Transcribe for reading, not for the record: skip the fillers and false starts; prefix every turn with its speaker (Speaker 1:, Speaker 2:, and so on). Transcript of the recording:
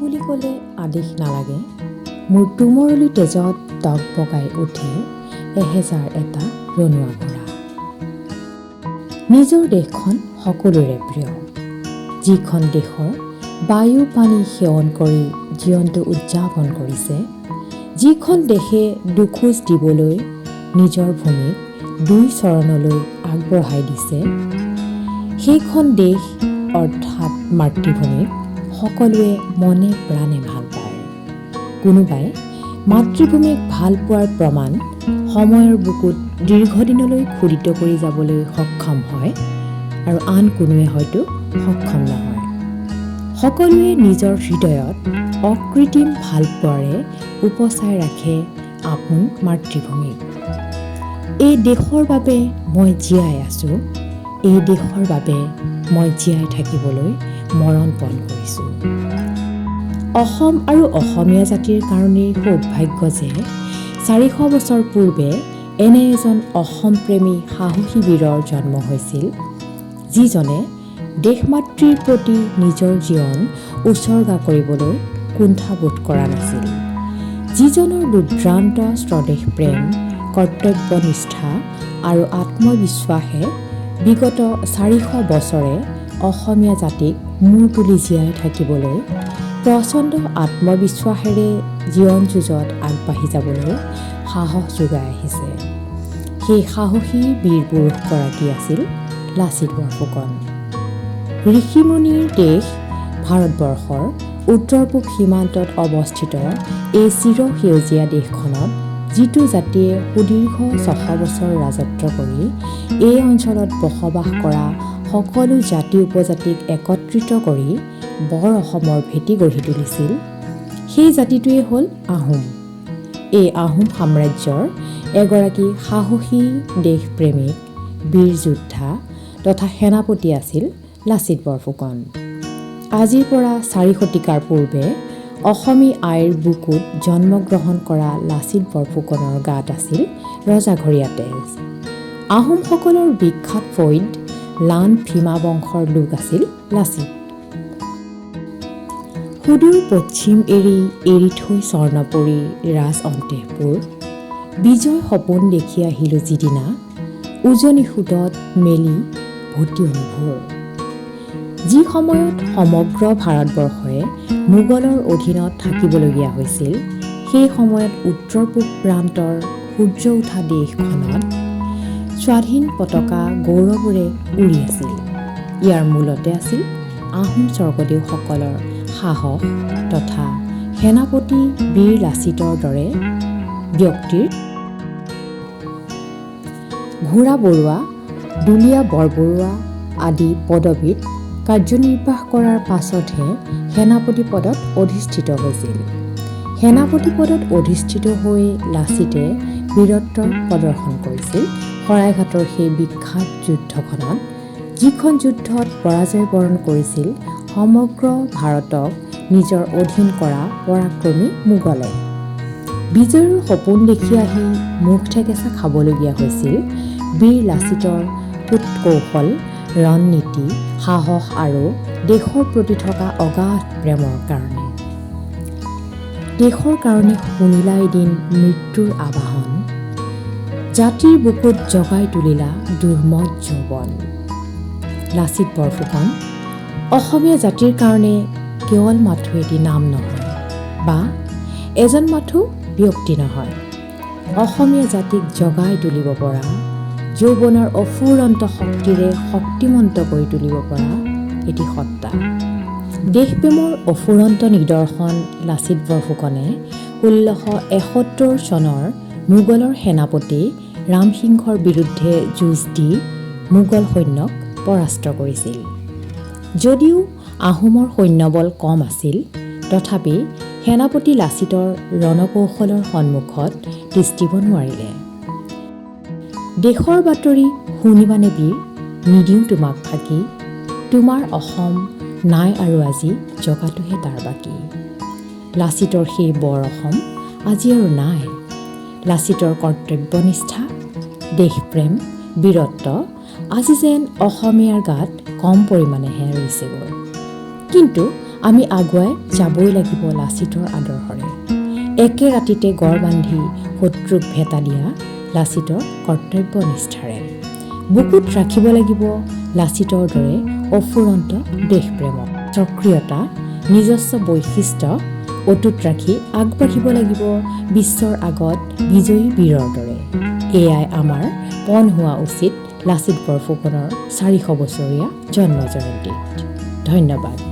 Speaker 1: বুলি ক'লে আদেশ নালাগে, মোৰ তুমৰলি তেজত দগ বগাই উঠে এহেজাৰ এটা ৰণুৱা ঘোঁৰা। নিজৰ দেশখন সকলোৰে প্ৰিয়, যিখন দেশৰ বায়ু পানী সেৱন কৰি জীৱনটো উদযাপন কৰিছে, যিখন দেশে দুখোজ দিবলৈ নিজৰ ভূমিক দুই চৰণলৈ আগবঢ়াই দিছে, সেইখন দেশ অৰ্থাৎ মাতৃভূমিক সকলোৱে মনে প্ৰাণে ভাল পায়। কোনোবাই মাতৃভূমিক ভাল পোৱাৰ প্ৰমাণ সময়ৰ বুকুত দীৰ্ঘদিনলৈ খোদিত কৰি যাবলৈ সক্ষম হয় আৰু আন কোনোৱে হয়তো সক্ষম নহয়। সকলোৱে নিজৰ হৃদয়ত অকৃত্ৰিম ভাল পোৱাৰে উপচাই ৰাখে আপোন মাতৃভূমিক। এই দেশৰ বাবে মই জীয়াই আছোঁ, এই দেশৰ বাবে মই জীয়াই থাকিবলৈ মৰণপণ কৰিছোঁ। অসম আৰু অসমীয়া জাতিৰ কাৰণেই সৌভাগ্য যে 400 বছৰ পূৰ্বে এনে এজন অসমপ্ৰেমী সাহসী বীৰৰ জন্ম হৈছিল, যিজনে দেশমাতৃৰ প্ৰতি নিজৰ জীৱন উচৰ্গা কৰিবলৈ কুণ্ঠাবোধ কৰা নাছিল, যিজনৰ দুৰ্দান্ত স্বদেশ প্ৰেম, কৰ্তব্যনিষ্ঠা আৰু আত্মবিশ্বাসে বিগত 400 বছৰে অসমীয়া জাতিক মূৰ তুলি জীয়াই থাকিবলৈ প্ৰচণ্ড আত্মবিশ্বাসেৰে জীৱন যুঁজত আগবাঢ়ি যাবলৈ সাহস যোগাই আহিছে। সেই সাহসী বীৰ পুৰুষগৰাকী আছিল লাচিত বৰফুকন। ঋষিমুনিৰ দেশ ভাৰতবৰ্ষৰ উত্তৰ পূব সীমান্তত অৱস্থিত এই চিৰসেউজীয়া দেশখনত যিটো জাতিয়ে সুদীৰ্ঘ 600 বছৰ ৰাজত্ব কৰি এই অঞ্চলত বসবাস কৰা সকলো জাতি উপজাতিক একত্ৰিত কৰি বৰ অসমৰ ভেটি গঢ়ি তুলিছিল, সেই জাতিটোৱেই হ'ল আহোম। এই আহোম সাম্ৰাজ্যৰ এগৰাকী সাহসী দেশপ্ৰেমিক বীৰ যোদ্ধা তথা সেনাপতি আছিল লাচিত বৰফুকন। আজিৰ পৰা 4 শতিকাৰ পূৰ্বে অসমী আইৰ বুকুত জন্মগ্ৰহণ কৰা লাচিত বৰফুকনৰ গাত আছিল ৰজাঘৰীয়া তেজ। আহোমসকলৰ বিখ্যাত ফৈদ লান ভীমা বংশৰ লোক আছিল লাচিত। সুদূৰ পশ্চিম এৰি থৈ স্বৰ্ণপুৰী ৰাজ অন্তেশপুৰ, বিজয় সপোন দেখি আহিলোঁ যিদিনা, উজনি সোঁতত মেলি ভুটি অনুভূৰ। যি সময়ত সমগ্ৰ ভাৰতবৰ্ষই মোগলৰ অধীনত থাকিবলগীয়া হৈছিল, সেই সময়ত উত্তৰ পূব প্ৰান্তৰ সূৰ্য উঠা দেশখনত স্বাধীন পতাকা গৌৰৱেৰে উৰি আছিল। ইয়াৰ মূলতে আছিল আহোম স্বৰ্গদেউসকলৰ সাহস তথা সেনাপতি বীৰ লাচিতৰ দৰে ব্যক্তিৰ ঘোঁৰা বৰুৱা, দুলীয়া বৰবৰুৱা আদি পদবীত কাৰ্যনিৰ্বাহ কৰাৰ পাছতহে সেনাপতি পদত অধিষ্ঠিত হৈছিল। সেনাপতি পদত অধিষ্ঠিত হৈ লাচিতে বীৰত্বৰ প্ৰদৰ্শন কৰিছিল শৰাইঘাটৰ সেই বিখ্যাত যুদ্ধখনত, যিখন যুদ্ধত পৰাজয় বৰণ কৰিছিল সমগ্ৰ ভাৰতক নিজৰ অধীন কৰা পৰাক্ৰমী মোগলে। বিজয়ৰ সপোন দেখি আহি মুখ ঠেকেচা খাবলগীয়া হৈছিল বীৰ লাচিতৰ কূটকৌশল, ৰণনীতি, সাহস আৰু দেশৰ প্ৰতি থকা অগাধ প্ৰেমৰ কাৰণে। দেশৰ কাৰণে শুনিলা এদিন মৃত্যুৰ আবাহন, জাতিৰ বুকুত জগাই তুলিলা দুৰ্মদ যৌৱন। লাচিত বৰফুকন অসমীয়া জাতিৰ কাৰণে কেৱল মাথো এটি নাম নহয় বা এজন মাথো ব্যক্তি নহয়, অসমীয়া জাতিক জগাই তুলিব পৰা, যৌৱনৰ অফুৰন্ত শক্তিৰে শক্তিমন্ত কৰি তুলিব পৰা এটি সত্তা। দেশপ্ৰেমৰ অফুৰন্ত নিদৰ্শন লাচিত বৰফুকনে 1671 চনৰ মোগলৰ সেনাপতি ৰামসিংহৰ বিৰুদ্ধে যুঁজ দি মোগল সৈন্যক পৰাস্ত কৰিছিল। যদিও আহোমৰ সৈন্যবল কম আছিল, তথাপি সেনাপতি লাচিতৰ ৰণকৌশলৰ সন্মুখত তিষ্ঠিব নোৱাৰিলে। দেশৰ বাতৰি শুনিবানে বীৰ, নিদিওঁ তোমাক ফাঁকি, তোমাৰ অসম নাই আৰু আজি জগাটোহে তাৰ বাকী। লাচিতৰ সেই বৰ অসম আজি আৰু নাই। লাচিতৰ কৰ্তব্যনিষ্ঠা, দেশপ্ৰেম, বীৰত্ব আজি যেন অসমীয়াৰ গাত কম পৰিমাণেহে ৰৈছেগৈ। কিন্তু আমি আগুৱাই যাবই লাগিব লাচিতৰ আদৰ্শৰে। একে ৰাতিতে গড় বান্ধি শত্ৰুক ভেটা দিয়া লাচিতৰ কৰ্তব্যনিষ্ঠাৰে। বুকুত ৰাখিব লাগিব লাচিতৰ দৰে অফুৰন্ত দেশপ্ৰেমক। সক্ৰিয়তা, নিজস্ব বৈশিষ্ট্য অটুট ৰাখি আগবাঢ়িব লাগিব বিশ্বৰ আগত বিজয়ী বীৰৰ দৰে। এয়াই আমাৰ পণ হোৱা উচিত লাচিত বৰফুকনৰ 400 বছৰীয়া জন্ম জয়ন্তীত। ধন্যবাদ।